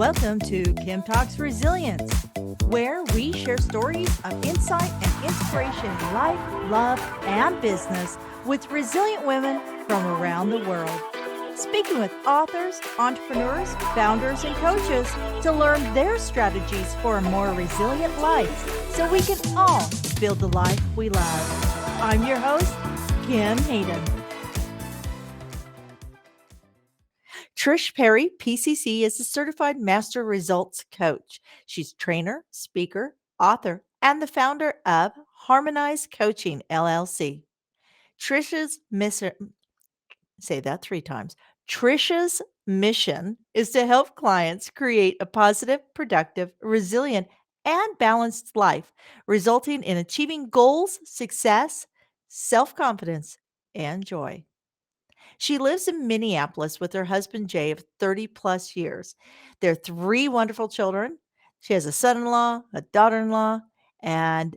Welcome to Kim Talks Resilience, where we share stories of insight and inspiration in life, love, and business with resilient women from around the world. Speaking with authors, entrepreneurs, founders, and coaches to learn their strategies for a more resilient life so we can all build the life we love. I'm your host, Kim Hayden. Trish Perry, PCC, is a certified master results coach. She's trainer, speaker, author, and the founder of Harmonize Coaching, LLC. Trisha's mission, say that 3 times. Trisha's mission is to help clients create a positive, productive, resilient, and balanced life, resulting in achieving goals, success, self-confidence, and joy. She lives in Minneapolis with her husband, Jay, of 30 plus years. There are 3 wonderful children. She has a son in law, a daughter in law, and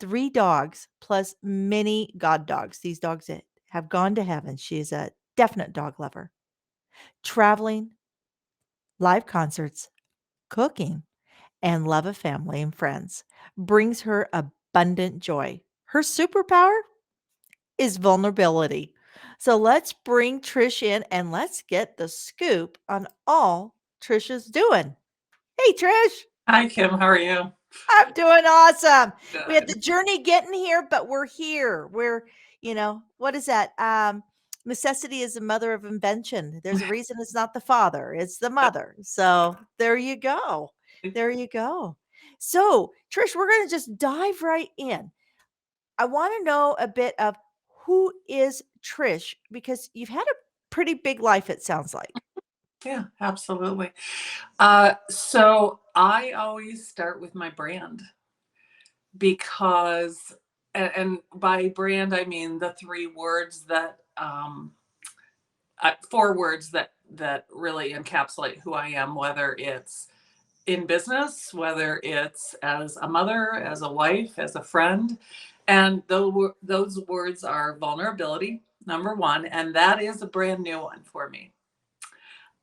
3 dogs, plus many god dogs. These dogs that have gone to heaven. She is a definite dog lover. Traveling, live concerts, cooking, and love of family and friends brings her abundant joy. Her superpower is vulnerability. So let's bring Trish in and let's get the scoop on all Trish is doing. Hey, Trish. Hi, Kim. How are you? I'm doing awesome. We had the Good. journey getting here, but we're here. What is that? Necessity is the mother of invention. There's a reason it's not the father, it's the mother. So there you go. There you go. So, Trish, we're going to just dive right in. I want to know a bit of who is Trish because you've had a pretty big life, it sounds like. Yeah, absolutely. So I always start with my brand because, and by brand, I mean the 4 words that really encapsulate who I am, whether it's in business, whether it's as a mother, as a wife, as a friend. And those words are vulnerability, number 1, and that is a brand new one for me.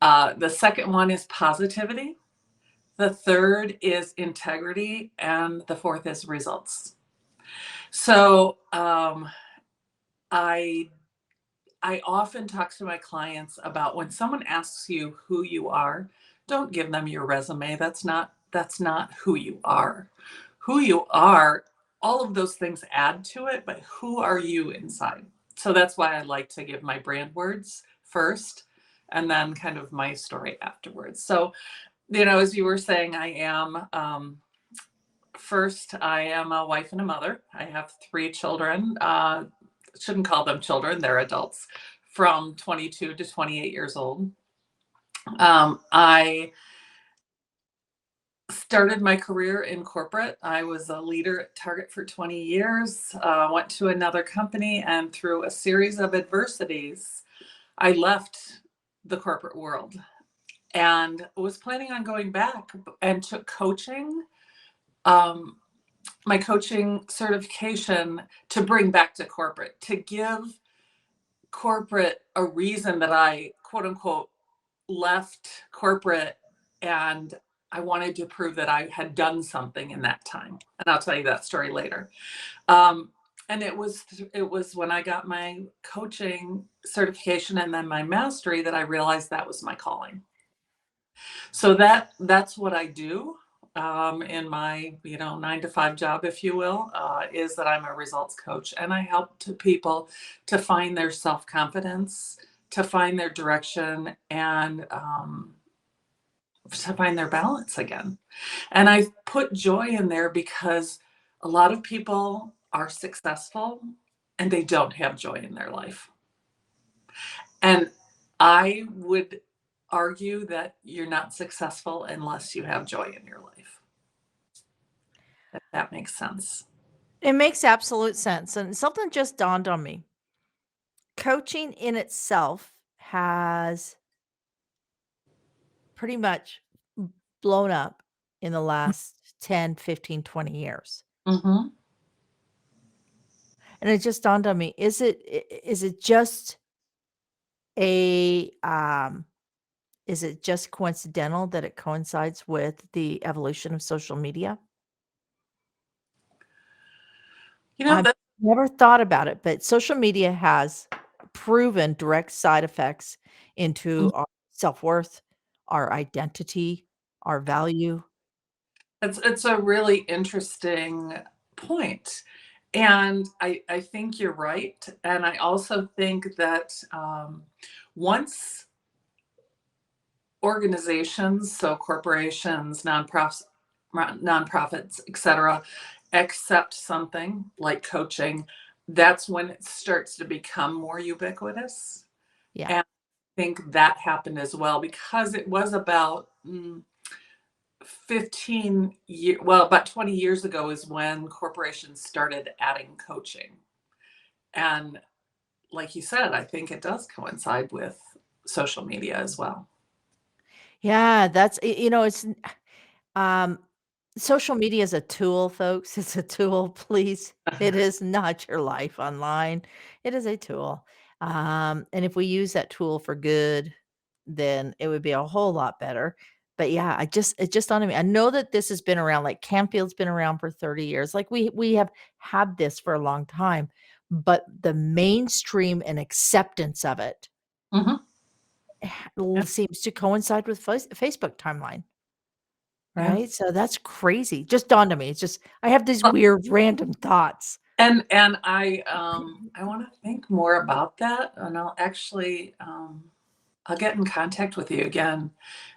The second one is positivity. The third is integrity. And the fourth is results. So I often talk to my clients about when someone asks you who you are, don't give them your resume. That's not who you are. Who you are, all of those things add to it, but who are you inside? So that's why I like to give my brand words first and then kind of my story afterwards. So, as you were saying, I am first, I am a wife and a mother. I have 3 children. Shouldn't call them children, they're adults from 22 to 28 years old. I started my career in corporate. I was a leader at Target for 20 years, went to another company, and through a series of adversities, I left the corporate world and was planning on going back and took coaching, my coaching certification to bring back to corporate, to give corporate a reason that I, quote unquote, left corporate, and I wanted to prove that I had done something in that time. And I'll tell you that story later. And it was when I got my coaching certification and then my mastery that I realized that was my calling. So that's what I do in my 9-to-5 job, if you will, is that I'm a results coach, and I help people to find their self-confidence, to find their direction, and to find their balance again. And I put joy in there because a lot of people are successful and they don't have joy in their life. And I would argue that you're not successful unless you have joy in your life. If that makes sense. It makes absolute sense. And something just dawned on me. Coaching in itself has pretty much blown up in the last 10, 15, 20 years. Mm-hmm. And it just dawned on me, is it just a Is it just coincidental that it coincides with the evolution of social media? You know, I've that never thought about it, but social media has proven direct side effects into our self-worth, our identity, our value. it's a really interesting point. And I think you're right. And I also think that once organizations, so corporations, nonprofits, et cetera, accept something like coaching, that's when it starts to become more ubiquitous. Yeah. And I think that happened as well because it was about 15 years, well, about 20 years ago is when corporations started adding coaching. And like you said, I think it does coincide with social media as well. Yeah, that's it's um social media is a tool, folks. It's a tool, please. It is not your life online. It is a tool. And if we use that tool for good, then it would be a whole lot better. But yeah, it just dawned on me. I know that this has been around, like Canfield's been around for 30 years. Like we have had this for a long time, but the mainstream and acceptance of it Mhm. Yeah. seems to coincide with Facebook timeline. Yeah. Right? So that's crazy. Just dawned on me. It's just I have these Well, weird random thoughts. and I want to think more about that, and I'll actually I'll get in contact with you again,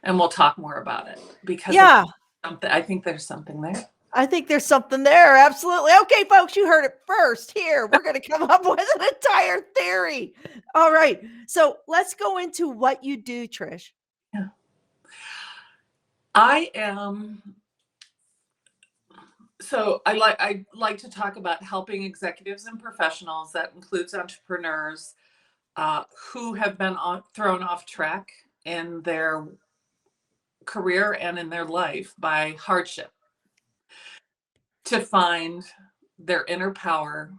and we'll talk more about it because I think Yeah, something. I think there's something there. I think there's something there. Absolutely. Okay, folks, you heard it first here. We're going to come up with an entire theory. All right. So let's go into what you do, Trish. Yeah. I am I like to talk about helping executives and professionals. That includes entrepreneurs who have been thrown off track in their career and in their life by hardship to find their inner power,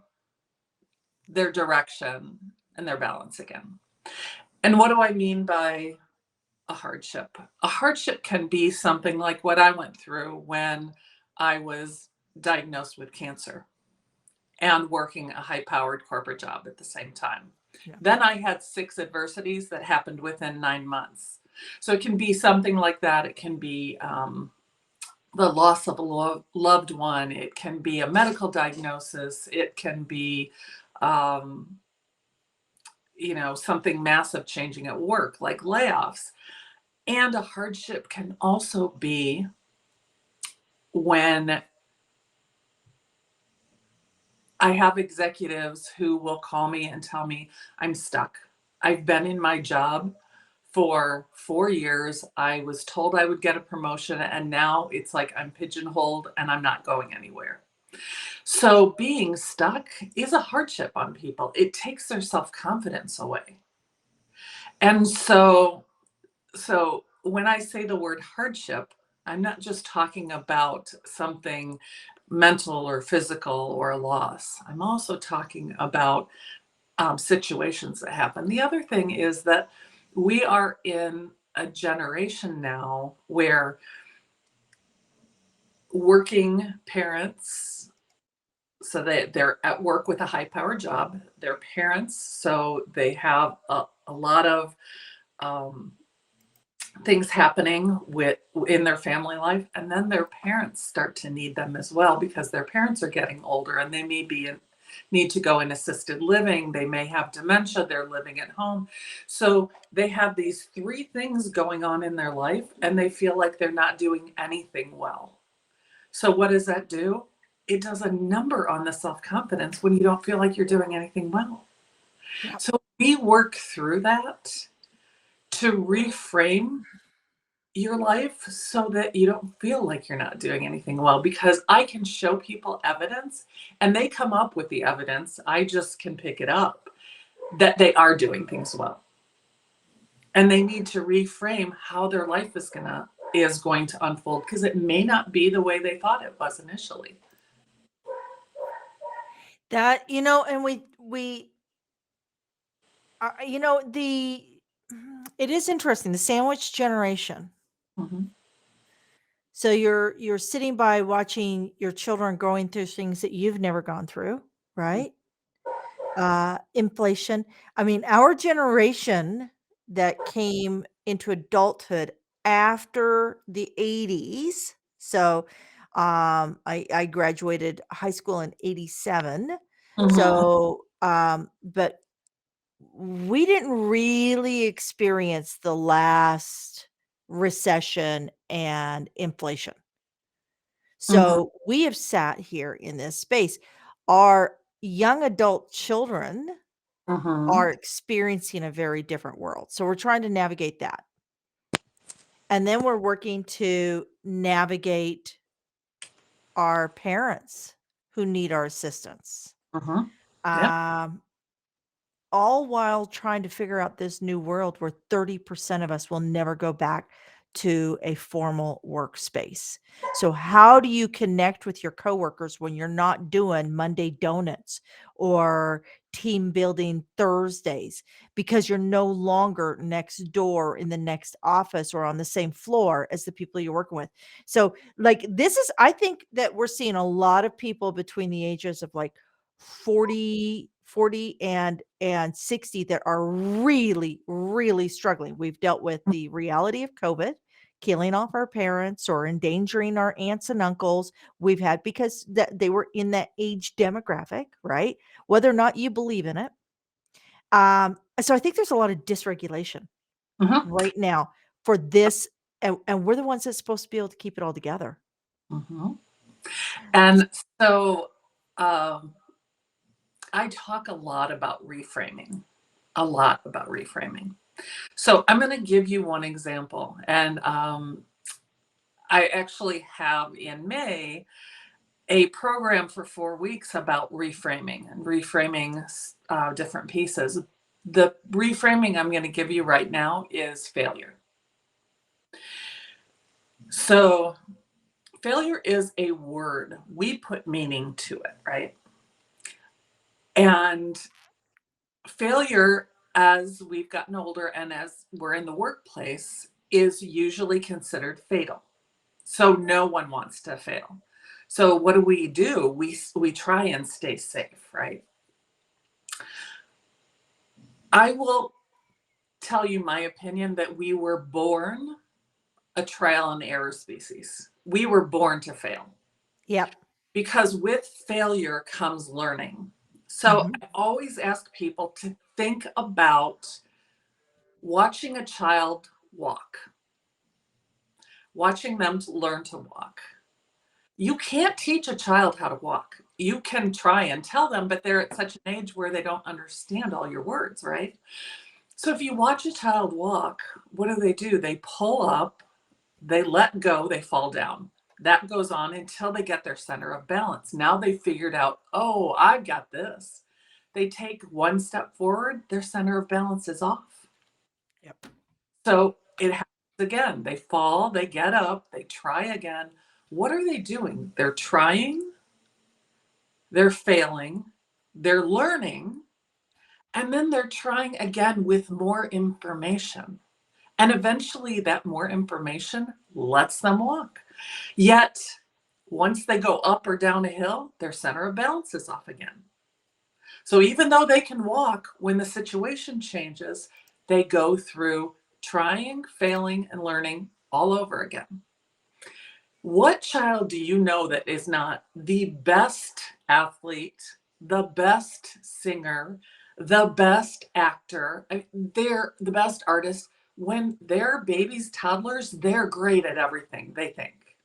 their direction, and their balance again. And what do I mean by a hardship? A hardship can be something like what I went through when I was diagnosed with cancer and working a high powered corporate job at the same time. Yeah. Then I had 6 adversities that happened within 9 months. So it can be something like that. It can be the loss of a loved one. It can be a medical diagnosis. It can be, um, something massive changing at work, like layoffs. And a hardship can also be when I have executives who will call me and tell me, I'm stuck. I've been in my job for 4 years. I was told I would get a promotion, and now it's like I'm pigeonholed and I'm not going anywhere. So being stuck is a hardship on people. It takes their self-confidence away. And so when I say the word hardship, I'm not just talking about something mental or physical or a loss. I'm also talking about situations that happen. The other thing is that we are in a generation now where working parents, so they're at work with a high power job, they're parents, so they have a lot of um, things happening in their family life, and then their parents start to need them as well because their parents are getting older and they may need to go in assisted living, they may have dementia, they're living at home. So they have these three things going on in their life and they feel like they're not doing anything well. So what does that do? It does a number on the self-confidence when you don't feel like you're doing anything well. Yeah. So we work through that to reframe your life so that you don't feel like you're not doing anything well, because I can show people evidence and they come up with the evidence. I just can pick it up that they are doing things well. And they need to reframe how their life is going to unfold because it may not be the way they thought it was initially. That, and we the It is interesting, the sandwich generation. Mhm. So you're sitting by watching your children going through things that you've never gone through, right? Inflation. I mean, our generation that came into adulthood after the 80s. So I graduated high school in 87. Mhm. So but we didn't really experience the last recession and inflation. Mhm. So we have sat here in this space. Our young adult children Mhm. are experiencing a very different world. So we're trying to navigate that. And then we're working to navigate our parents who need our assistance. Mhm. Yep. Um, all while trying to figure out this new world where 30% of us will never go back to a formal workspace. So how do you connect with your coworkers when you're not doing Monday donuts or team building Thursdays because you're no longer next door in the next office or on the same floor as the people you're working with? So like this is I think that we're seeing a lot of people between the ages of like 40 and 60 that are really, really struggling. We've dealt with the reality of COVID, killing off our parents or endangering our aunts and uncles. We've had because that they were in that age demographic, right? Whether or not you believe in it. So I think there's a lot of dysregulation Mhm. right now for this, and we're the ones that's supposed to be able to keep it all together. Mhm. And so, um, I talk a lot about reframing, a lot about reframing. So I'm going to give you one example, and I actually have in May a program for 4 weeks about reframing and reframing different pieces. The reframing I'm going to give you right now is failure. So, failure is a word. We put meaning to it, right? And failure, as we've gotten older and as we're in the workplace, is usually considered fatal. So, no one wants to fail. So, what do? We try and stay safe, right? I will tell you my opinion that we were born a trial and error species. We were born to fail Yep. because with failure comes learning. So Mhm. I always ask people to think about watching a child walk, watching them learn to walk. You can't teach a child how to walk. You can try and tell them, but they're at such an age where they don't understand all your words, right? So if you watch a child walk, what do? They pull up, they let go, they fall down. That goes on until they get their center of balance. Now they figured out, oh, I've got this. They take one step forward, their center of balance is off. Yep. So it happens again. They fall, they get up, they try again. What are they doing? They're trying, they're failing, they're learning, and then they're trying again with more information. And eventually, that more information lets them walk. Yet, once they go up or down a hill, their center of balance is off again. So, even though they can walk, when the situation changes, they go through trying, failing, and learning all over again. What child do you know that is not the best athlete, the best singer, the best actor? They're the best artist. When they're babies, toddlers, they're great at everything, they think.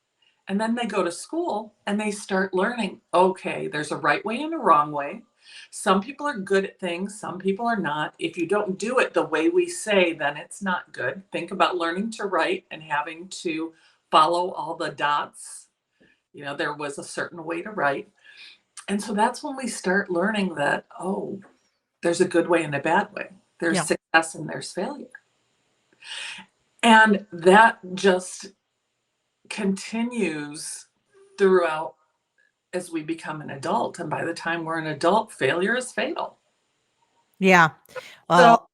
And then they go to school and they start learning, okay, there's a right way and a wrong way. Some people are good at things, some people are not. If you don't do it the way we say, then it's not good. Think about learning to write and having to follow all the dots. There was a certain way to write. And so that's when we start learning that, oh, there's a good way and a bad way. There's Yeah. success and there's failure. And that just continues throughout as we become an adult. And by the time we're an adult, failure is fatal. Yeah. So Well,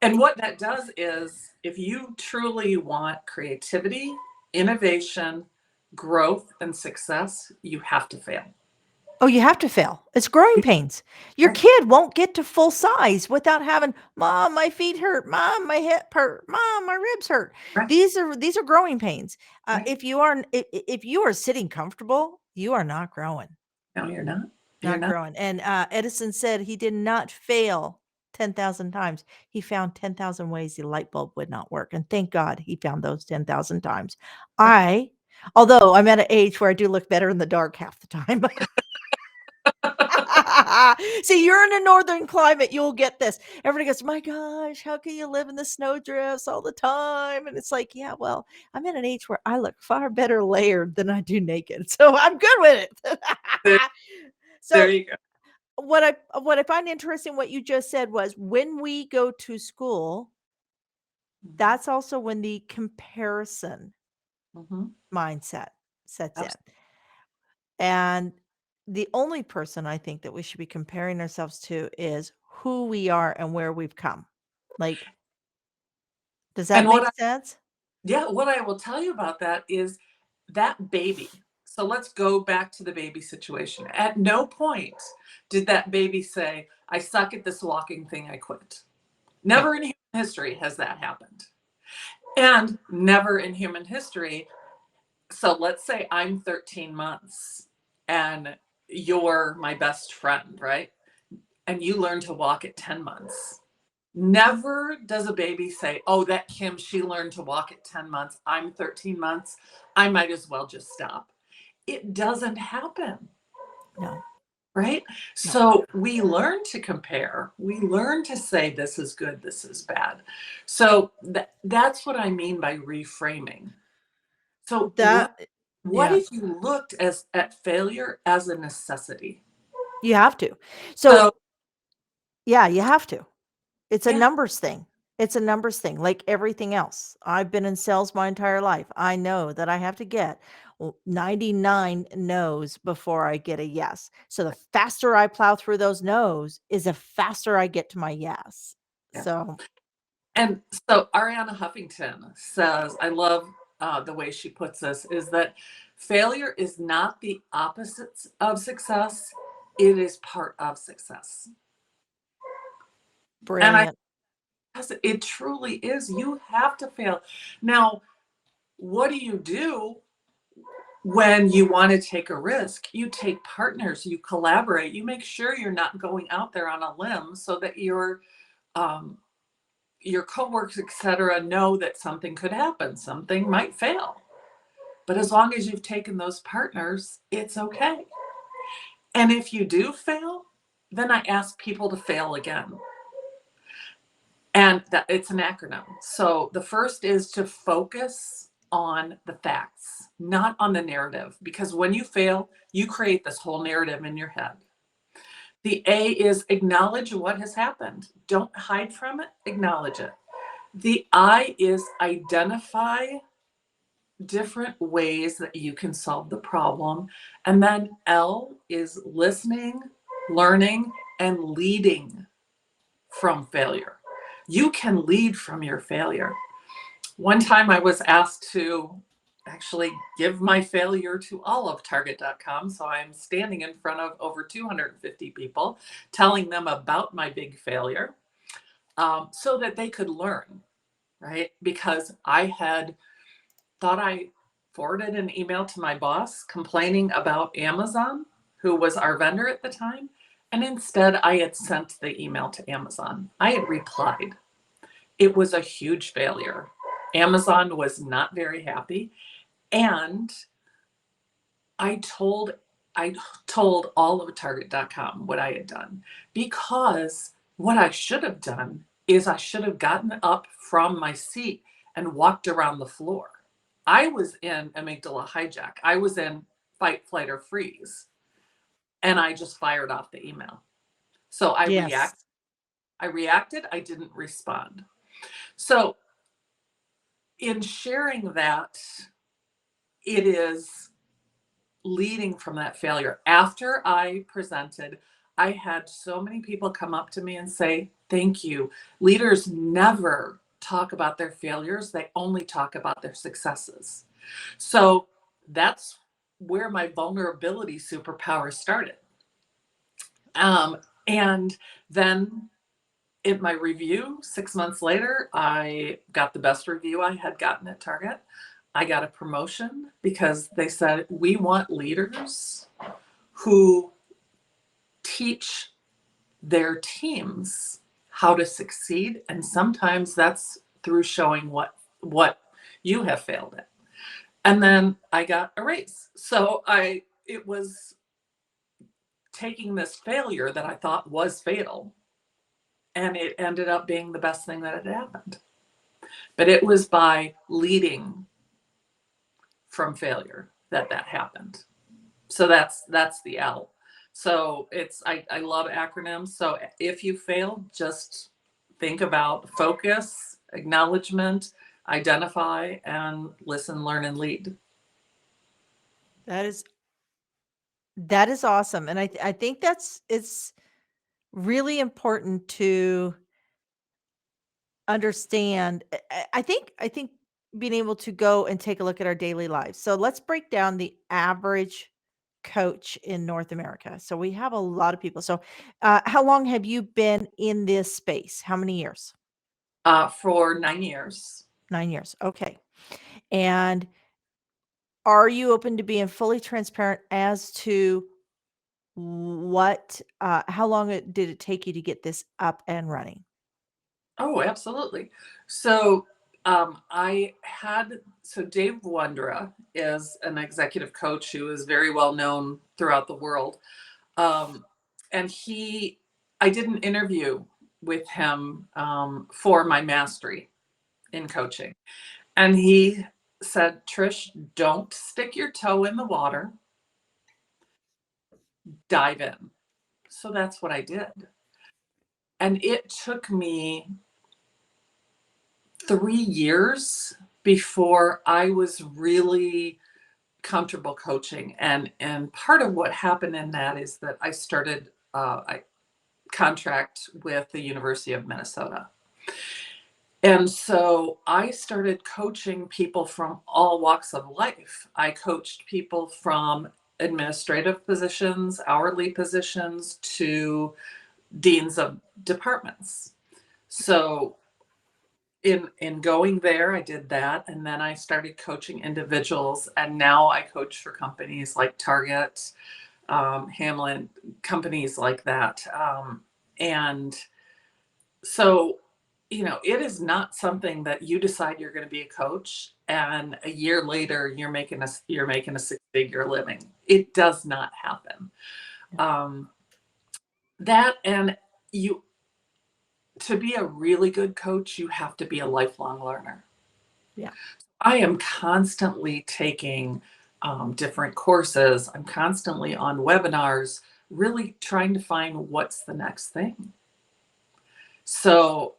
And what that does is, if you truly want creativity, innovation, growth, and success, you have to fail. Oh, you have to fail. It's growing pains. Your Right. kid won't get to full size without having, "Mom, my feet hurt. Mom, my hip hurt. Mom, my ribs hurt." Right. These are growing pains. Right. If you are sitting comfortable, you are not growing. No, you're not. You're Not not. growing. And Edison said he did not fail 10,000 times. He found 10,000 ways the light bulb would not work. And thank God he found those 10,000 times. Right. Although I'm at an age where I do look better in the dark half the time. See, you're in a northern climate, you'll get this. Everybody goes, "My gosh, how can you live in the snowdrifts all the time?" And it's like, yeah, well, I'm at an age where I look far better layered than I do naked. So I'm good with it. There, there So you go. what I find interesting what you just said was when we go to school, that's also when the comparison Mm-hmm. mindset sets in. Absolutely. And the only person I think that we should be comparing ourselves to is who we are and where we've come. Like, does that And make sense? what I will tell you about that is that baby. So let's go back to the baby situation. At no point did that baby say, "I suck at this walking thing, I quit." No. Never in human history has that happened. And never in human history. So let's say I'm 13 months and you're my best friend, right? And you learn to walk at 10 months. Never does a baby say, "Oh, that Kim, she learned to walk at 10 months. I'm 13 months. I might as well just stop." It doesn't happen, No. right? No. So we learn to compare. We learn to say, this is good, this is bad. So that's what I mean by reframing. So That what yeah, if you looked at failure as a necessity? you have to. So, So yeah, you have to. It's a yeah, numbers thing. It's a numbers thing, like everything else. I've been in sales my entire life. I know that I have to get 99 no's before I get a yes. So the faster I plow through those no's is the faster I get to my yes. yeah. So, And so Ariana Huffington says, I love the way she puts this, is that failure is not the opposite of success, it is part of success. And I brilliant. guess it truly is. You have to fail. Now, what do you do when you want to take a risk? You take partners, you collaborate, you make sure you're not going out there on a limb so that um, your coworkers, et cetera, know that something could happen, something might fail. But as long as you've taken those partners, it's okay. And if you do fail, then I ask people to fail again. And that it's an acronym. So the first is to focus on the facts, not on the narrative, because when you fail, you create this whole narrative in your head. The A is acknowledge what has happened. Don't hide from it, acknowledge it. The I is identify different ways that you can solve the problem. And then L is listening, learning, and leading from failure. You can lead from your failure. One time I was asked to actually give my failure to all of Target.com. So I'm standing in front of over 250 people telling them about my big failure so that they could learn, right? Because I had thought I forwarded an email to my boss complaining about Amazon, who was our vendor at the time. And instead, I had sent the email to Amazon. I had replied. It was a huge failure. Amazon was not very happy. And I told I told all of Target.com what I had done, because what I should have done is I should have gotten up from my seat and walked around the floor. I was in amygdala hijack. I was in fight, flight, or freeze. And I just fired off the email. So Yes. I reacted, I didn't respond. So in sharing that, it is leading from that failure. After I presented, I had so many people come up to me and say, thank you. Leaders never talk about their failures, they only talk about their successes. So that's where my vulnerability superpower started. And then in my review, 6 months later, I got the best review I had gotten at Target. I got a promotion because they said, we want leaders who teach their teams how to succeed. And sometimes that's through showing what you have failed at. And then I got a raise. So it was taking this failure that I thought was fatal, and it ended up being the best thing that had happened. But it was by leading from failure that happened. So that's the L. So I love acronyms. So if you fail, just think about focus, acknowledgement, identify, and listen, learn, and lead. That is awesome. And I think it's really important to understand. I think being able to go and take a look at our daily lives. So let's break down the average coach in North America. So we have a lot of people. So how long have you been in this space? How many years? For 9 years. 9 years. Okay. And are you open to being fully transparent as to how long did it take you to get this up and running? Oh, absolutely. So Dave Wondra is an executive coach who is very well known throughout the world. Um, and I did an interview with him for my mastery in coaching. And he said, Trish, don't stick your toe in the water, dive in. So that's what I did. And it took me 3 years before I was really comfortable coaching. And part of what happened in that is that I started I contract with the University of Minnesota. And so I started coaching people from all walks of life. I coached people from administrative positions, hourly positions, to deans of departments. So in going there, I did that, and then I started coaching individuals, and now I coach for companies like Target, Hamlin, companies like that. And so, it is not something that you decide you're going to be a coach, and a year later you're making a six-figure living. It does not happen. Um, that and you To be a really good coach, you have to be a lifelong learner. Yeah. I am constantly taking different courses. I'm constantly on webinars, really trying to find what's the next thing. So,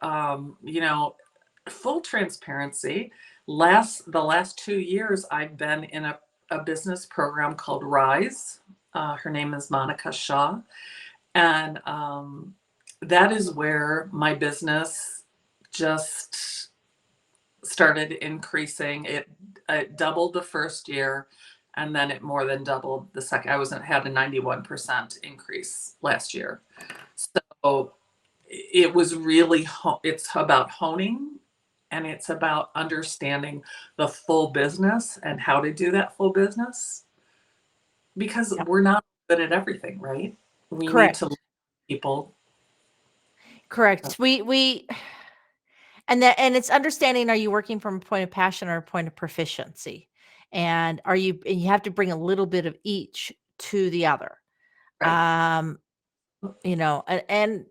full transparency, the last 2 years, I've been in a business program called Rise. Her name is Monica Shaw. And that is where my business just started increasing. It doubled the first year, and then it more than doubled the second. Had a 91% increase last year. So it was really, it's about honing, and it's about understanding the full business and how to do that full business, because Yeah. we're not good at everything, right? We need to Correct. people. Correct. We and it's understanding, are you working from a point of passion or a point of proficiency? And you have to bring a little bit of each to the other. Right. Um, and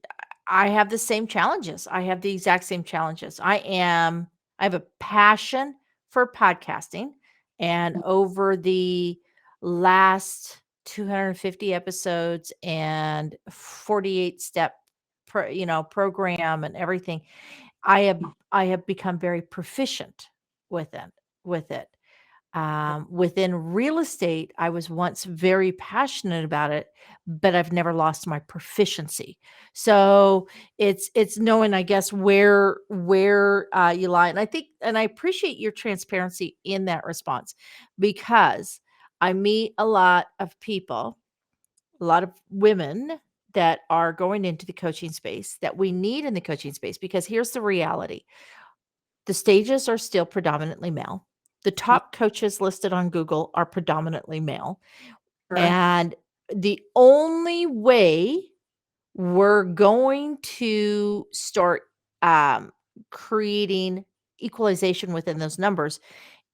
I have the same challenges. I have the exact same challenges. I have a passion for podcasting, and over the last 250 episodes and 48 step program and everything, I have become very proficient with it with it. Within real estate, I was once very passionate about it, but I've never lost my proficiency. So it's knowing, I guess, where you lie. And I think, and I appreciate your transparency in that response, because I meet a lot of people, a lot of women that are going into the coaching space that we need in the coaching space, because here's the reality. The stages are still predominantly male. The Yeah, top coaches listed on Google are predominantly male. correct. And the only way we're going to start um, creating equalization within those numbers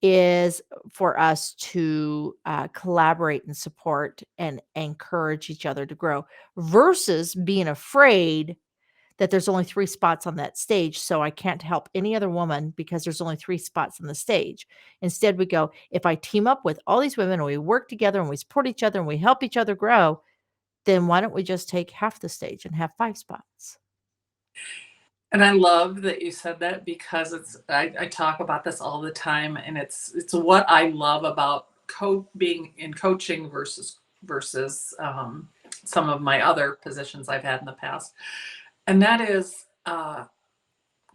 is for us to collaborate and support and encourage each other to grow, versus being afraid that there's only 3 spots on that stage, so I can't help any other woman because there's only 3 spots on the stage. Instead, we go, if I team up with all these women and we work together and we support each other and we help each other grow, then why don't we just take half the stage and have 5 spots? And I love that you said that, because I talk about this all the time, and it's what I love about being in coaching versus some of my other positions I've had in the past. And that is,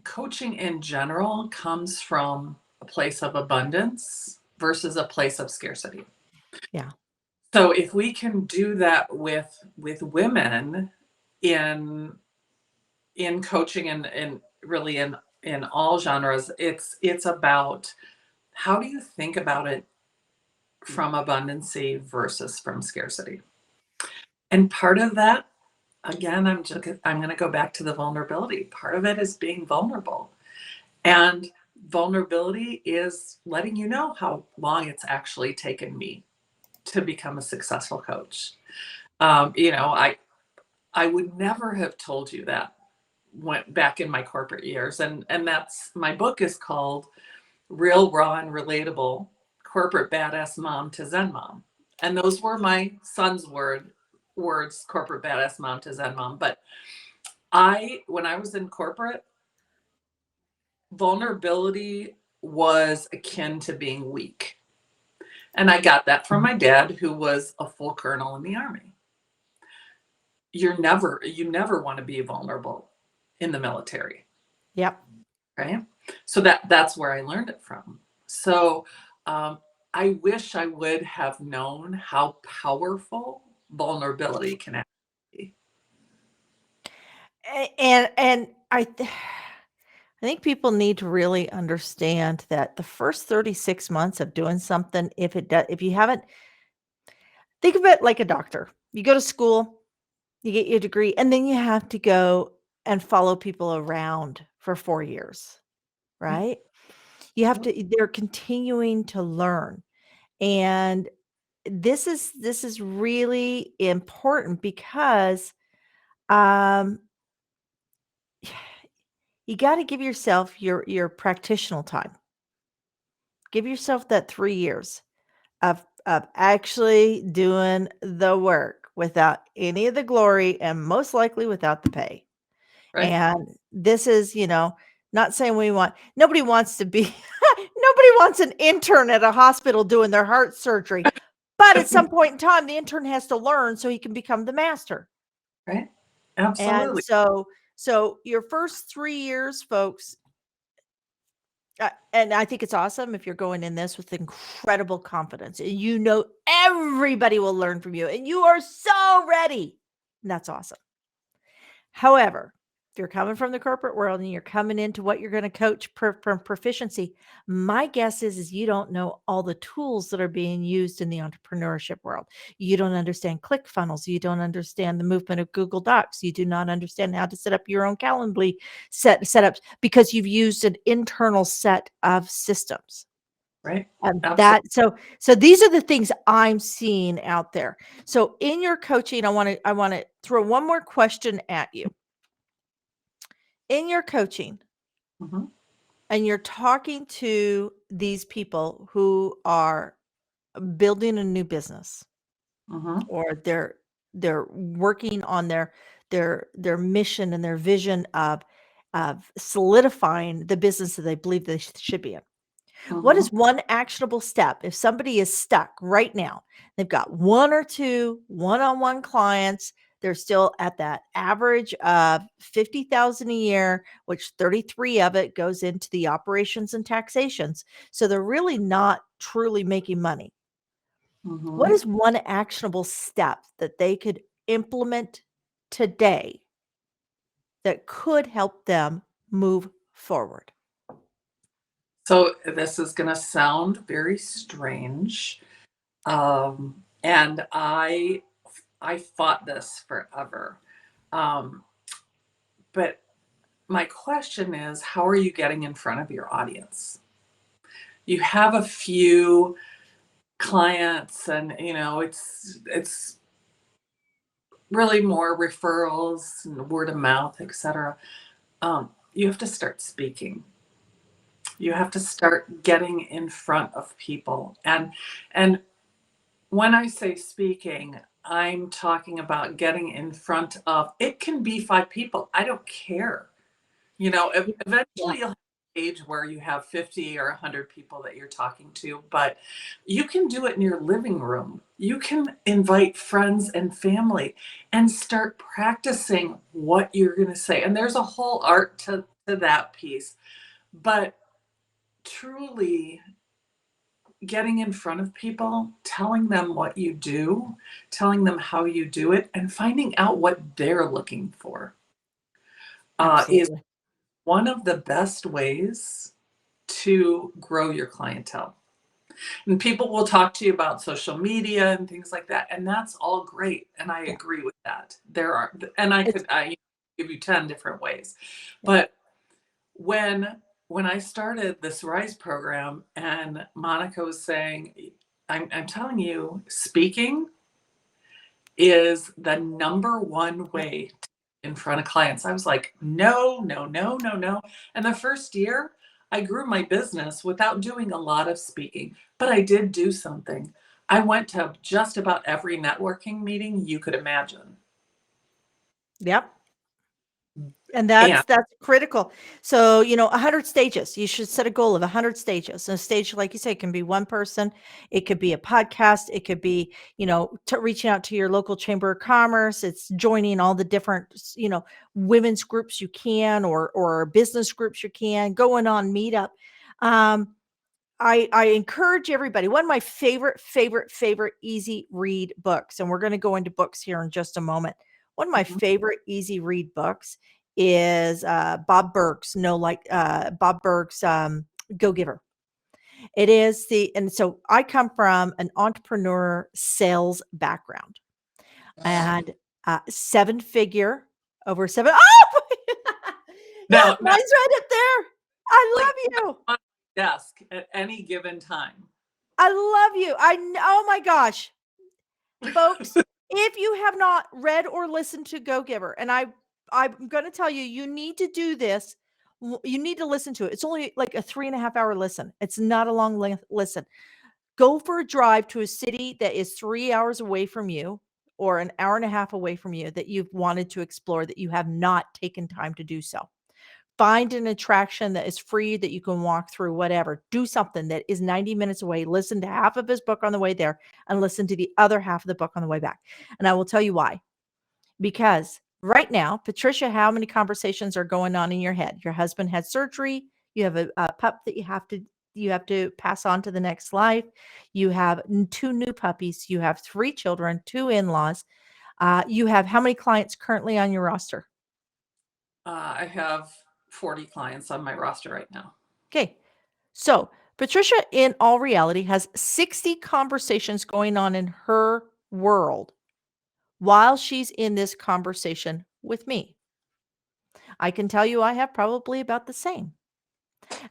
coaching in general comes from a place of abundance versus a place of scarcity. Yeah. So if we can do that with women in coaching, and really in all genres, it's about, how do you think about it from abundancy versus from scarcity? And part of that, again, I'm going to go back to the vulnerability. Part of it is being vulnerable. And vulnerability is letting you know how long it's actually taken me to become a successful coach. I would never have told you that went back in my corporate years. And that's, my book is called Real, Raw, and Relatable: Corporate Badass Mom to Zen Mom. And those were my son's words, corporate badass mom to Zen mom. But when I was in corporate, vulnerability was akin to being weak. And I got that from my dad, who was a full colonel in the Army. You never want to be vulnerable in the military, Yep. right? So that's where I learned it from. So I wish I would have known how powerful vulnerability can actually be. And I think people need to really understand that the first 36 months of doing something, if you haven't, think of it like a doctor. You go to school, you get your degree, and then you have to go and follow people around for 4 years, Right? right? They're continuing to learn. And this is really important because um you got to give yourself your practitioner time. Give yourself that 3 years of actually doing the work without any of the glory and most likely without the pay. Right? And this is, not saying nobody wants to be, nobody wants an intern at a hospital doing their heart surgery. But at some point in time, the intern has to learn so he can become the master. Right? And Absolutely. so your first 3 years, folks, and I think it's awesome if you're going in this with incredible confidence and everybody will learn from you and you are so ready. And that's awesome. However, if you're coming from the corporate world and you're coming into what you're going to coach from proficiency, my guess is you don't know all the tools that are being used in the entrepreneurship world. You don't understand ClickFunnels. You don't understand the movement of Google Docs. You do not understand how to set up your own Calendly setups because you've used an internal set of systems. Right? And Absolutely. so these are the things I'm seeing out there. So in your coaching, I want to throw one more question at you. In your coaching, Mhm. and you're talking to these people who are building a new business, Mhm. or they're working on their mission and their vision of solidifying the business that they believe they should be in. What is Mhm. one actionable step if somebody is stuck right now? They've got one or two one-on-one clients. They're still at that average of 50,000 a year, which 33 of it goes into the operations and taxations. So they're really not truly making money. What Mhm. is one actionable step that they could implement today that could help them move forward? So this is going to sound very strange. And I fought this forever. Um, but my question is, how are you getting in front of your audience? You have a few clients and it's really more referrals and word of mouth, etc. You have to start speaking. You have to start getting in front of people. And when I say speaking, I'm talking about getting in front of, it can be 5 people. I don't care. Yeah, Eventually you'll have an age where you have 50 or 100 people that you're talking to, but you can do it in your living room. You can invite friends and family and start practicing what you're going to say. And there's a whole art to that piece. But truly getting in front of people, telling them what you do, telling them how you do it, and finding out what they're looking for is absolutely. one of the best ways to grow your clientele. And people will talk to you about social media and things like that, and that's all great. And I Yeah. agree with that. There are, and I It's could give you 10 different ways. yeah. But when I started this Rise program, and Monica was saying, I'm telling you, speaking is the number one Yep. way in front of clients. I was like, no, no, no, no, no. And the first year, I grew my business without doing a lot of speaking, but I did do something. I went to just about every networking meeting you could imagine. Yep. And And that's critical. So, 100 stages. You should set a goal of 100 stages. And a stage, like you say, can be one person. It could be a podcast. It could be, reaching out to your local chamber of commerce. It's joining all the different, women's groups you can, or business groups you can, going on Meetup. Um, I encourage everybody. One of my favorite easy read books, and we're going to go into books here in just a moment. One of my mhm, favorite easy read books is Bob Berg's Go Giver. It is and so I come from an entrepreneur sales background, and seven figure over seven. Oh, yeah, now, mine's right up there. I like love you. on my desk at any given time. I love you. Oh my gosh. Folks, if you have not read or listened to Go Giver, and I'm going to tell you, you need to do this. You need to listen to it. It's only like a 3.5 hour listen. It's not a long length listen. Go for a drive to a city that is 3 hours away from you, or an hour and a half away from you, that you've wanted to explore, that you have not taken time to do so. Find an attraction that is free, that you can walk through, whatever. Do something that is 90 minutes away. Listen to half of his book on the way there and listen to the other half of the book on the way back. And I will tell you why. Because right now, Patricia, how many conversations are going on in your head? Your husband had surgery. You have a pup that you have to pass on to the next life. You have two new puppies. You have three children, two in-laws. You have how many clients currently on your roster? I have 40 clients on my roster right now. Okay. So Patricia, in all reality, has 60 conversations going on in her world while she's in this conversation with me. I can tell you I have probably about the same.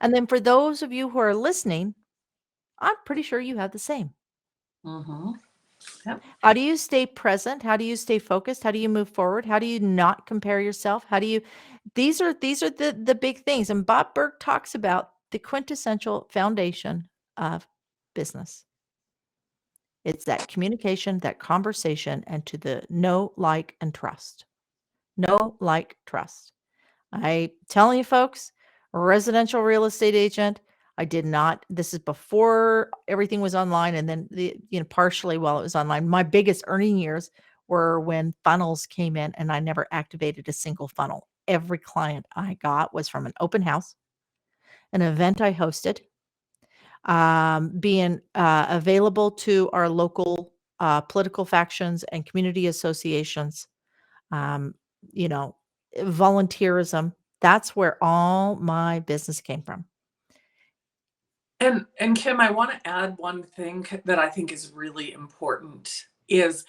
And then for those of you who are listening, I'm pretty sure you have the same. Mm-hmm. Yep. How do you stay present? How do you stay focused? How do you move forward? How do you not compare yourself? How do you these are the big things. And Bob Burke talks about the quintessential foundation of business. It's that communication, that conversation, and to the know, like, and trust. Know, like, trust. I telling you folks, residential real estate agent, I did not. This is before everything was online, and then partially while it was online. My biggest earning years were when funnels came in, and I never activated a single funnel. Every client I got was from an open house, an event I hosted, being available to our local political factions and community associations, um, you know, volunteerism. That's where all my business came from. And Kim, I want to add one thing that I think is really important is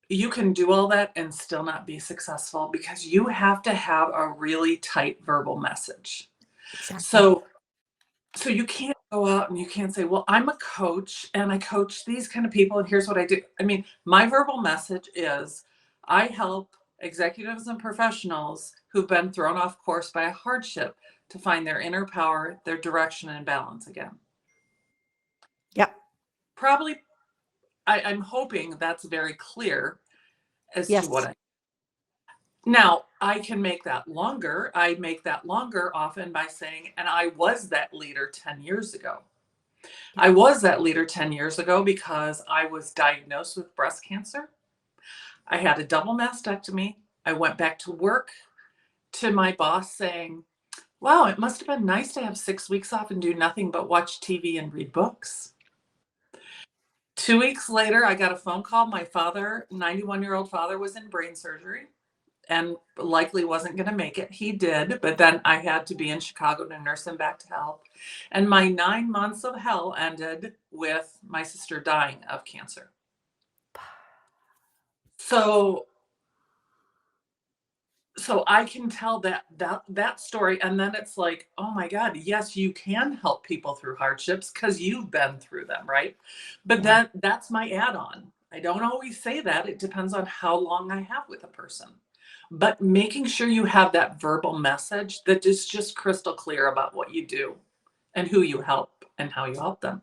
you can do all that and still not be successful because you have to have a really tight verbal message. Exactly. So you can't go out and you can't say, well, I'm a coach and I coach these kind of people and here's what I do. I mean, my verbal message is I help executives and professionals who've been thrown off course by a hardship to find their inner power, their direction, and balance again. Yep. Probably, I'm hoping that's very clear as to what Yes. Now, I can make that longer. I make that longer often by saying, and I was that leader 10 years ago. Yep. I was that leader 10 years ago because I was diagnosed with breast cancer. I had a double mastectomy. I went back to work to my boss saying, wow, it must have been nice to have 6 weeks off and do nothing but watch TV and read books. 2 weeks later, I got a phone call. My father, 91-year-old father, was in brain surgery and likely wasn't going to make it. He did, but then I had to be in Chicago to nurse him back to health. And my 9 months of hell ended with my sister dying of cancer. So I can tell that story, and then it's like, oh my God, yes, you can help people through hardships because you've been through them, right? But Yeah. that's my add-on. I don't always say that. It depends on how long I have with a person. But making sure you have that verbal message that is just crystal clear about what you do and who you help and how you help them.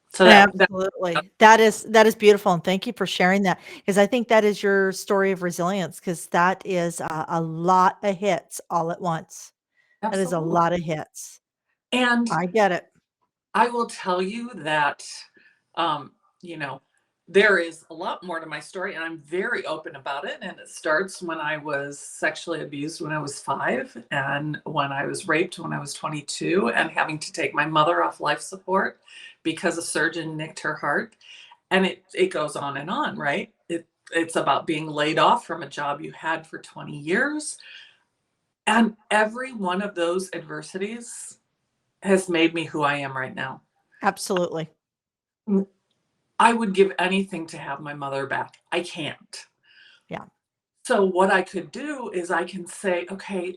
So that Absolutely. That is beautiful, and thank you for sharing that, because I think that is your story of resilience, because that is a lot of hits all at once. That is a absolutely. lot of hits. And I get it. I will tell you that, um, you know, there is a lot more to my story, and I'm very open about it. And it starts when I was sexually abused when I was 5, and when I was raped when I was 22, and having to take my mother off life support because a surgeon nicked her heart. And it goes on, right? It's about being laid off from a job you had for 20 years. And every one of those adversities has made me who I am right now. Absolutely. I would give anything to have my mother back. I can't. Yeah. So what I could do is I can say, okay,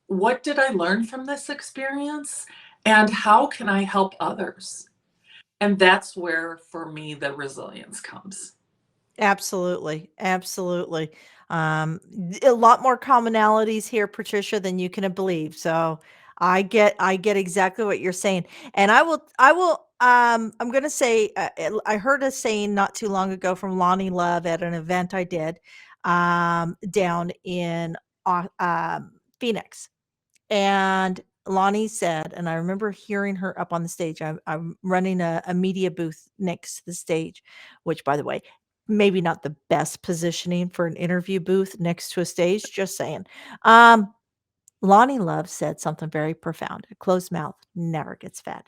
what did I learn from this experience? And how can I help others? And that's where, for me, the resilience comes. Absolutely, absolutely. A lot more commonalities here, Patricia, than you can believe. So I get exactly what you're saying, and I will. I'm going to say I heard a saying not too long ago from Lonnie Love at an event I did down in Phoenix. And Lonnie said, and I remember hearing her up on the stage. I'm running a media booth next to the stage, which, by the way, maybe not the best positioning for an interview booth next to a stage, just saying. Um, Lonnie Love said something very profound. A closed mouth never gets fed.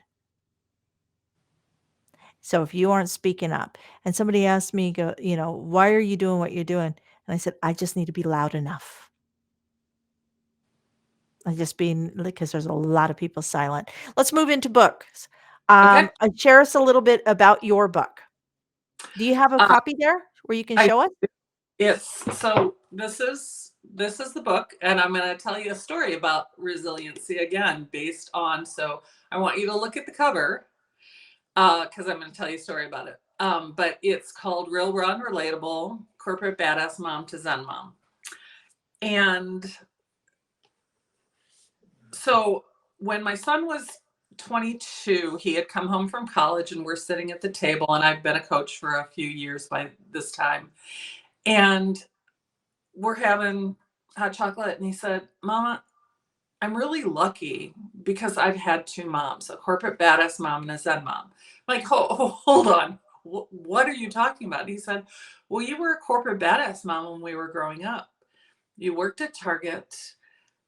So if you aren't speaking up, and somebody asked me, why are you doing what you're doing? And I said, I just need to be loud enough. I just being because there's a lot of people silent. Let's move into books. Okay. Share us a little bit about your book. Do you have a Uh, copy there where you can I show us? so this is the book, and I'm going to tell you a story about resiliency again, based on. So I want you to look at the cover because I'm going to tell you a story about it. But it's called Real Raw and Relatable: Corporate Badass Mom to Zen Mom. And so when my son was 22, he had come home from college, and we're sitting at the table, and I've been a coach for a few years by this time. And we're having hot chocolate, and he said, Mama, I'm really lucky because I've had two moms, a corporate badass mom and a Zen mom. Like, hold on. What are you talking about? He said, well, you were a corporate badass mom when we were growing up. You worked at Target.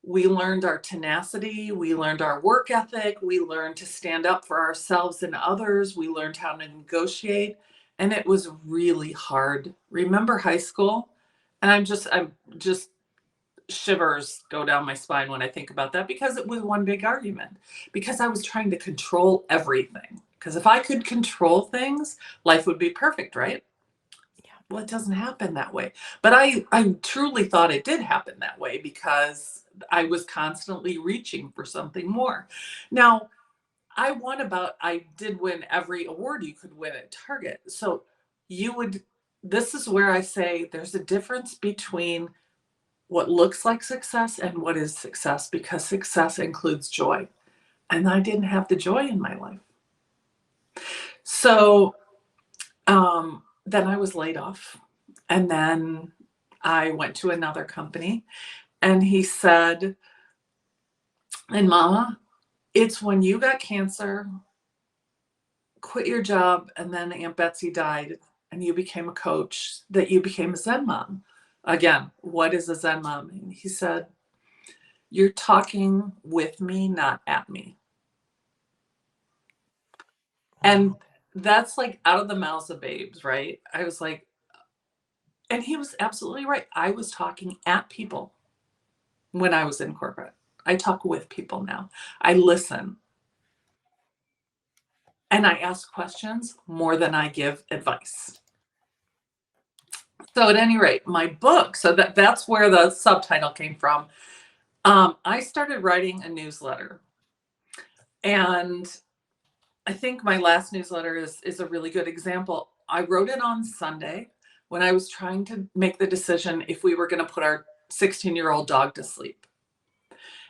We learned our tenacity. We learned our work ethic. We learned to stand up for ourselves and others. We learned how to negotiate. And it was really hard. Remember high school? And I'm just shivers go down my spine when I think about that because it was one big argument. Because I was trying to control everything. Because if I could control things, life would be perfect, right? Well, it doesn't happen that way. But I truly thought it did happen that way because I was constantly reaching for something more. Now, I did win every award you could win at Target. So you would, this is where I say there's a difference between what looks like success and what is success, because success includes joy. And I didn't have the joy in my life. So then I was laid off. And then I went to another company, and he said, and Mama, it's when you got cancer, quit your job, and then Aunt Betsy died, and you became a coach, that you became a Zen mom. Again, what is a Zen mom? And he said, you're talking with me, not at me. And that's like out of the mouths of babes, right? I was like, and he was absolutely right. I was talking at people when I was in corporate. I talk with people now. I listen. And I ask questions more than I give advice. So at any rate, my book, so that's where the subtitle came from. I started writing a newsletter. And I think my last newsletter is a really good example. I wrote it on Sunday when I was trying to make the decision if we were going to put our 16-year-old dog to sleep.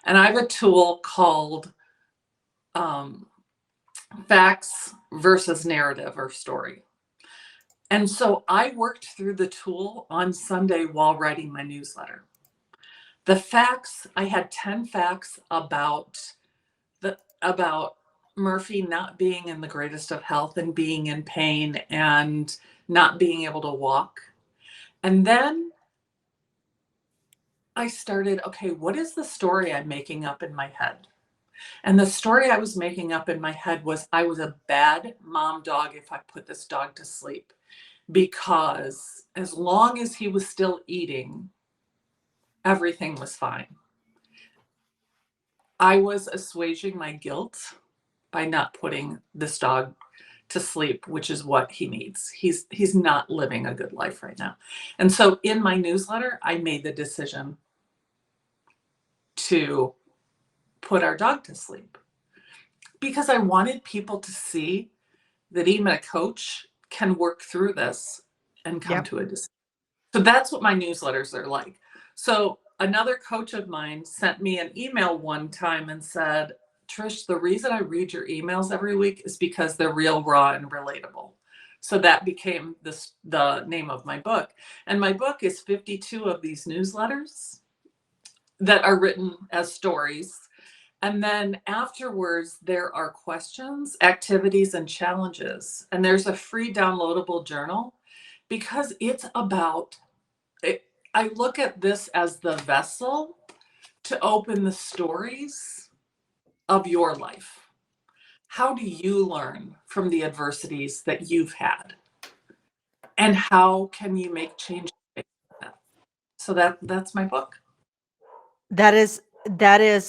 And I have a tool called facts versus narrative or story. And so I worked through the tool on Sunday while writing my newsletter. The facts, I had 10 facts about Murphy not being in the greatest of health and being in pain and not being able to walk. And then I started, okay, what is the story I'm making up in my head? And the story I was making up in my head was I was a bad mom dog if I put this dog to sleep, because as long as he was still eating, everything was fine. I was assuaging my guilt by not putting this dog to sleep, which is what he needs. He's not living a good life right now. And so in my newsletter, I made the decision to put our dog to sleep because I wanted people to see that even a coach can work through this and come to a decision. So that's what my newsletters are like. So another coach of mine sent me an email one time and said, Trish, the reason I read your emails every week is because they're real, raw, and relatable. So that became the name of my book. And my book is 52 of these newsletters that are written as stories. And then afterwards, there are questions, activities, and challenges. And there's a free downloadable journal because it's about it. I look at this as the vessel to open the stories of your life. How do you learn from the adversities that you've had? And how can you make changes? So that's my book. That is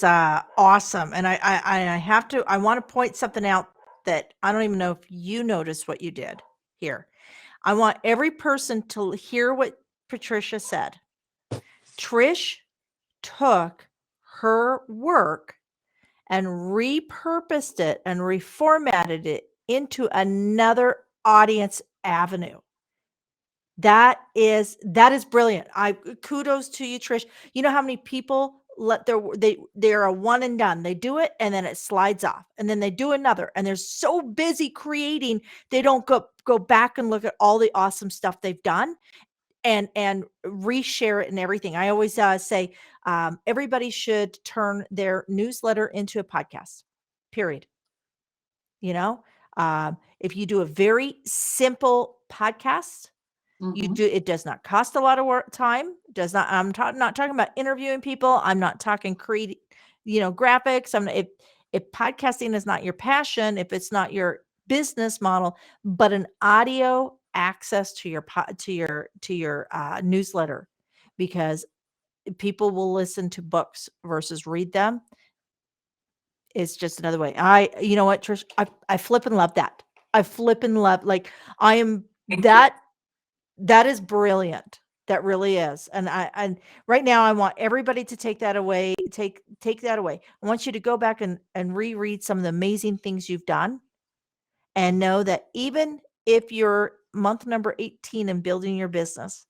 awesome. And I want to point something out that I don't even know if you noticed what you did here. I want every person to hear what Patricia said. Trish took her work and repurposed it and reformatted it into another audience avenue. That is brilliant. I kudos to you, Trish. You know how many people they're a one and done. They do it and then it slides off, and then they do another, and they're so busy creating they don't go back and look at all the awesome stuff they've done. and reshare it and everything. I always say everybody should turn their newsletter into a podcast. Period. You know, if you do a very simple podcast, you Mhm. do it does not cost a lot of work time. Does not. Not talking about interviewing people. I'm not talking create, graphics. If podcasting is not your passion, if it's not your business model, but an audio access to your newsletter, because people will listen to books versus read them. It's just another way. You know what, Trish? I flip and love that. I flip and love, like, I am Thank you. that is brilliant. That really is. And right now I want everybody to take that away. Take that away. I want you to go back and reread some of the amazing things you've done, and know that even if you're month number 18 in building your business,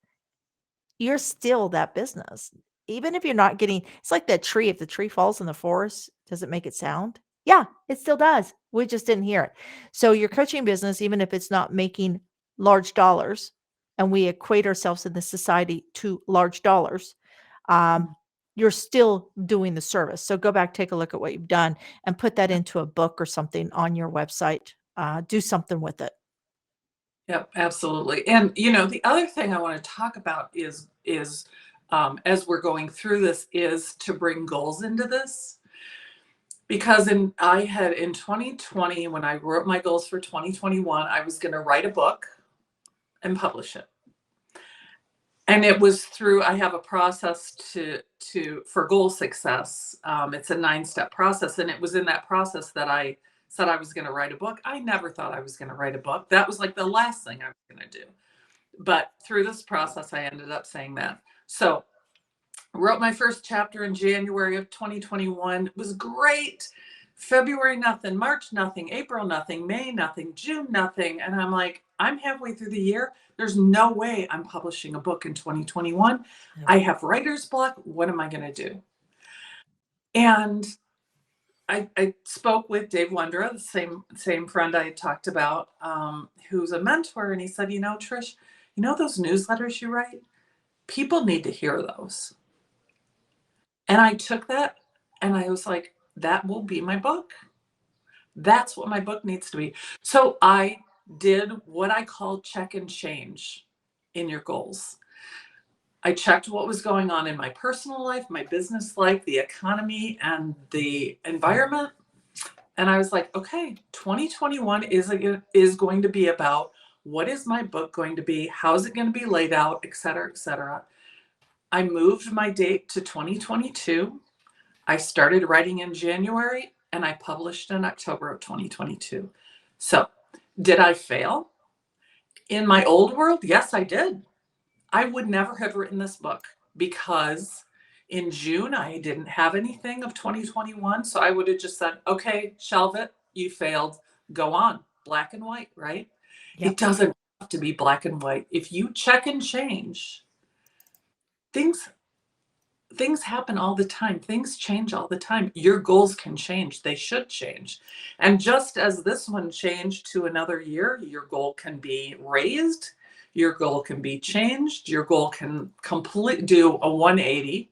you're still that business. Even if you're not getting, it's like that tree. If the tree falls in the forest, does it make it sound? Yeah, it still does. We just didn't hear it. So your coaching business, even if it's not making large dollars, and we equate ourselves in this society to large dollars, um, Mm. you're still doing the service. So go back, take a look at what you've done, and put that into a book or something on your website. Do something with it. Yep, absolutely. And the other thing I want to talk about is as we're going through this, is to bring goals into this. Because in 2020, when I wrote my goals for 2021, I was going to write a book and publish it. And it was through, I have a process for goal success. It's a 9-step process, and it was in that process that I said I was going to write a book. I never thought I was going to write a book. That was like the last thing I was going to do. But through this process, I ended up saying that. So wrote my first chapter in January of 2021. It was great. February, nothing. March, nothing. April, nothing. May, nothing. June, nothing. And I'm like, I'm halfway through the year. There's no way I'm publishing a book in 2021. Yeah. I have writer's block. What am I going to do? And I spoke with Dave Wondra, the same friend I talked about, who's a mentor. And he said, Trish, those newsletters you write? People need to hear those. And I took that and I was like, that will be my book. That's what my book needs to be. So I did what I call check and change in your goals. I checked what was going on in my personal life, my business life, the economy, and the environment. And I was like, okay, 2021 is going to be about, what is my book going to be? How is it going to be laid out, et cetera, et cetera. I moved my date to 2022. I started writing in January and I published in October of 2022. So, did I fail? In my old world, yes, I did. I would never have written this book because in June I didn't have anything of 2021. So I would have just said, okay, shelve it. You failed. Go on. Black and white, right? It Yep. doesn't have to be black and white. If you check and change, things things happen all the time. Things change all the time. Your goals can change. They should change. And just as this one changed to another year, your goal can be raised. Your goal can be changed. Your goal can do a 180.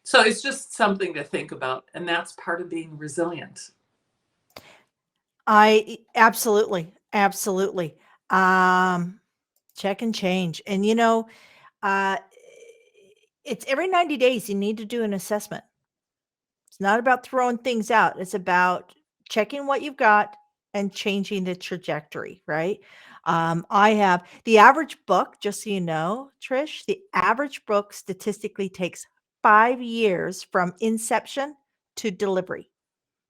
So it's just something to think about. And that's part of being resilient. I absolutely, absolutely. Um, Check and change. And uh, it's every 90 days you need to do an assessment. It's not about throwing things out. It's about checking what you've got and changing the trajectory, right? I have the average book, just so you know, Trish, the average book statistically takes 5 years from inception to delivery.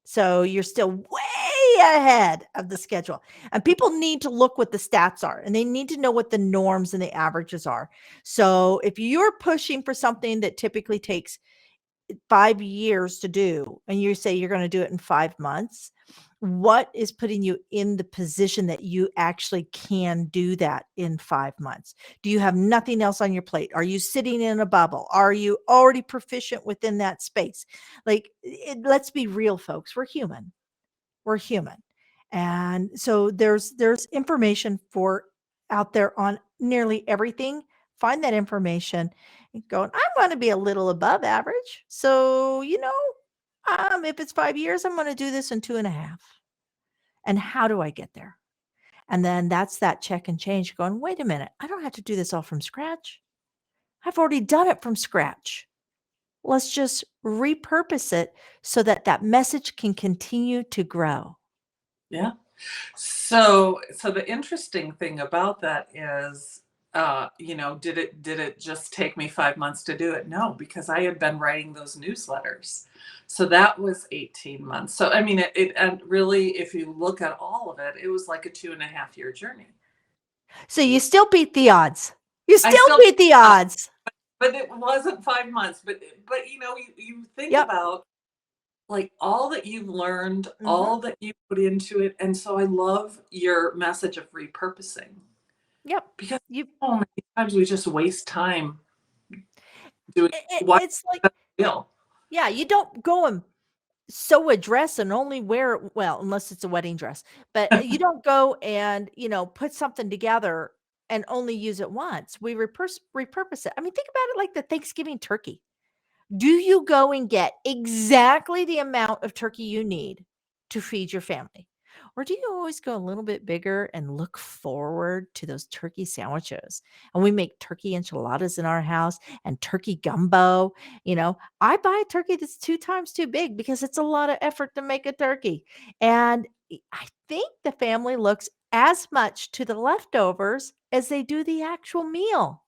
So you're still way ahead of the schedule. And people need to look what the stats are, and they need to know what the norms and the averages are. So if you're pushing for something that typically takes 5 years to do, and you say you're going to do it in 5 months, what is putting you in the position that you actually can do that in 5 months? Do you have nothing else on your plate? Are you sitting in a bubble? Are you already proficient within that space? Like, let's be real, folks. We're human. We're human. And so there's information for out there on nearly everything, find that information and go, I want to be a little above average. So, if it's 5 years, I'm going to do this in 2.5. And how do I get there? And then that's that check and change going, wait a minute, I don't have to do this all from scratch. I've already done it from scratch. Let's just repurpose it so that that message can continue to grow. Yeah. So the interesting thing about that is, did it just take me 5 months to do it? No, because I had been writing those newsletters. So that was 18 months. So, I mean, and really, if you look at all of it, it was like a 2.5 year journey. So you still beat the odds. You I still still, beat the odds. but it wasn't 5 months. But you think Yep. about like all that you've learned, Mhm. all that you put into it. And so I love your message of repurposing. Yep. Because You so many times we just waste time doing what it's like, deal. yeah, you don't go and sew a dress and only wear it, well, unless it's a wedding dress. But you don't go and, put something together and only use it once. We repurpose it. I mean, think about it like the Thanksgiving turkey. Do you go and get exactly the amount of turkey you need to feed your family? Or do you always go a little bit bigger and look forward to those turkey sandwiches? And we make turkey enchiladas in our house and turkey gumbo. I buy a turkey that's 2 times too big because it's a lot of effort to make a turkey. And I think the family looks as much to the leftovers as they do the actual meal.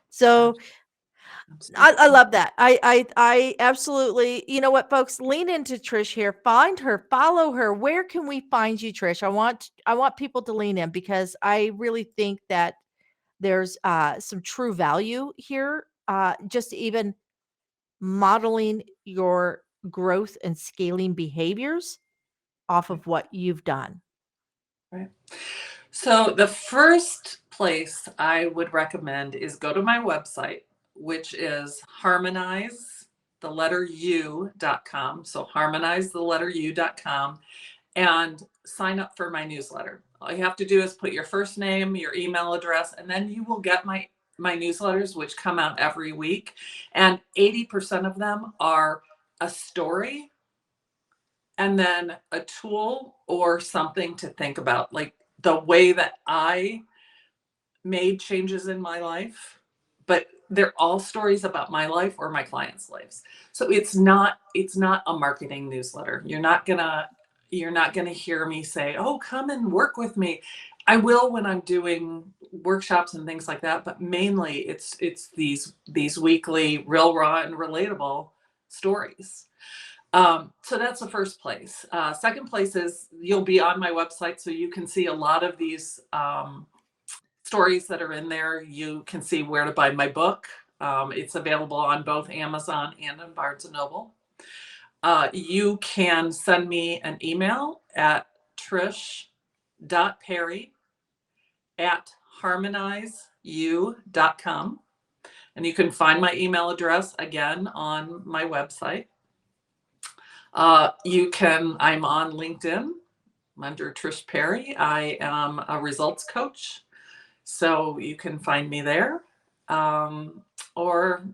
So I Absolutely. love that. I absolutely, you know what, folks, lean into Trish here. Find her, follow her. Where can we find you, Trish? I want people to lean in because I really think that there's some true value here. Just even modeling your growth and scaling behaviors off Right. of what you've done. Right. So the first place I would recommend is go to my website, which is harmonize the letter u.com. So harmonize the letter u.com and sign up for my newsletter. All you have to do is put your first name, your email address, and then you will get my newsletters, which come out every week. And 80% of them are a story and then a tool or something to think about, like the way that I made changes in my life, but they're all stories about my life or my clients' lives. So it's not a marketing newsletter. You're not gonna hear me say, "Oh, come and work with me." I will when I'm doing workshops and things like that, but mainly it's these weekly real, raw, and relatable stories. So that's the first place. Second place is you'll be on my website, so you can see a lot of these stories that are in there. You can see where to buy my book. It's available on both Amazon and on Barnes and Noble. You can send me an email at trish.perry@harmonizeu.com. And you can find my email address again on my website. I'm on LinkedIn under Trish Perry. I am a results coach, so you can find me there. Or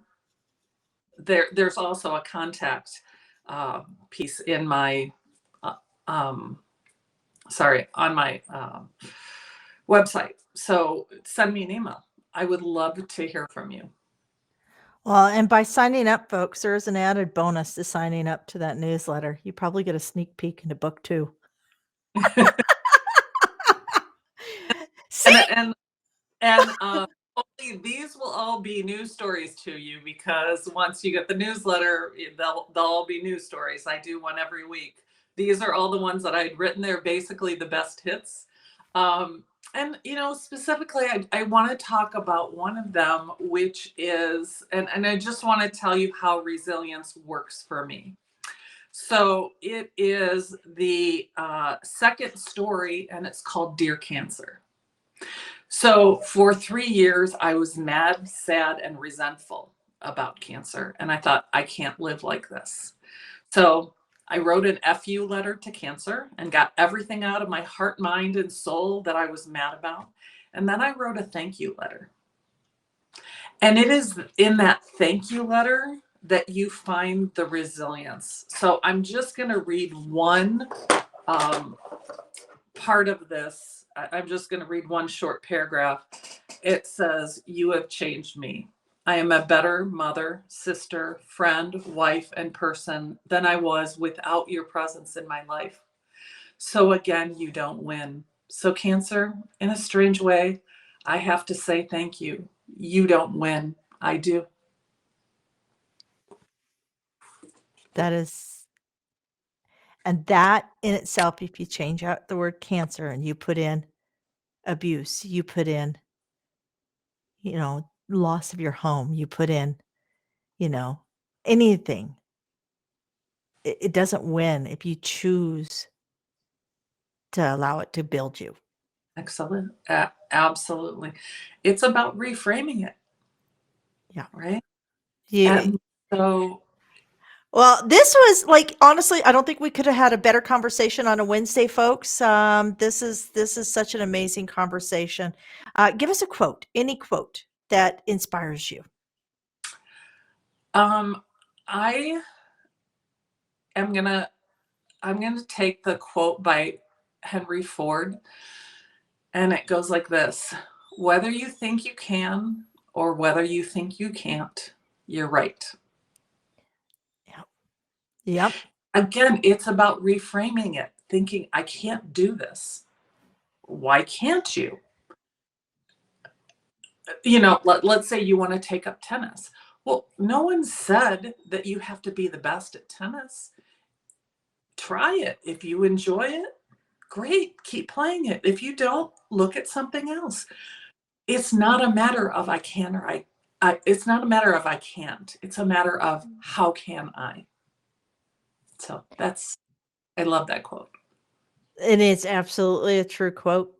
there's also a contact piece in my, um, on my website. So send me an email. I would love to hear from you. Well, and by signing up, folks, there is an added bonus to signing up to that newsletter. You probably get a sneak peek into book 2. See? And hopefully these will all be news stories to you, because once you get the newsletter, they'll all be news stories. I do one every week. These are all the ones that I'd written. They're basically the best hits. And specifically, I want to talk about one of them, which is, and I just want to tell you how resilience works for me. So it is the second story, and it's called Dear Cancer. So for 3 years, I was mad, sad, and resentful about cancer. And I thought, I can't live like this. So I wrote an FU letter to cancer and got everything out of my heart, mind, and soul that I was mad about. And then I wrote a thank you letter. And it is in that thank you letter that you find the resilience. So I'm just going to read one part of this. I'm just going to read one short paragraph. It says, "You have changed me. I am a better mother, sister, friend, wife, and person than I was without your presence in my life. So again, you don't win. So Cancer, in a strange way, I have to say thank you. You don't win. I do." That is, and that in itself, if you change out the word cancer and you put in abuse, you put in, loss of your home, you put in, you know, anything, it doesn't win if you choose to allow it to build you. Excellent. Absolutely. It's about reframing it, Yeah. right? Yeah. And so, Well, this was like, honestly, I don't think we could have had a better conversation on a Wednesday, folks. This is such an amazing conversation. Give us a quote, any quote that inspires you. I am gonna I'm gonna take the quote by Henry Ford, and it goes like this: "Whether you think you can or whether you think you can't, you're right." Yep. Yep. Again, it's about reframing it, thinking, I can't do this. Why can't you? Let's say you want to take up tennis. Well, no one said that you have to be the best at tennis. Try it. If you enjoy it, great, keep playing it. If you don't, look at something else. It's not a matter of I can or it's not a matter of I can't. It's a matter of how can I? So I love that quote. And it's absolutely a true quote.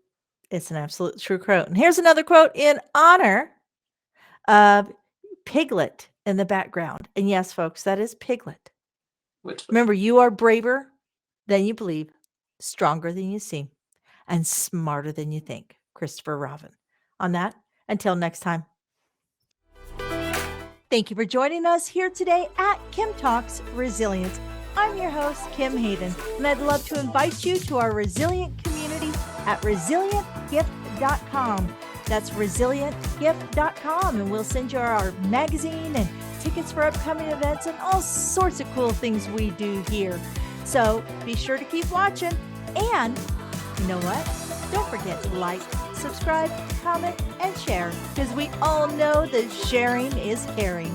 It's an absolute true quote. And here's another quote in honor of Piglet in the background. And yes, folks, that is Piglet. Which Remember, you are braver than you believe, stronger than you seem, and smarter than you think. Christopher Robin. On that, until next time. Thank you for joining us here today at Kim Talks Resilience. I'm your host, Kim Hayden, and I'd love to invite you to our resilient community at resilientgift.com. That's resilientgift.com, and we'll send you our magazine and tickets for upcoming events and all sorts of cool things we do here. So be sure to keep watching, and you know what? Don't forget to like, subscribe, comment, and share, because we all know that sharing is caring.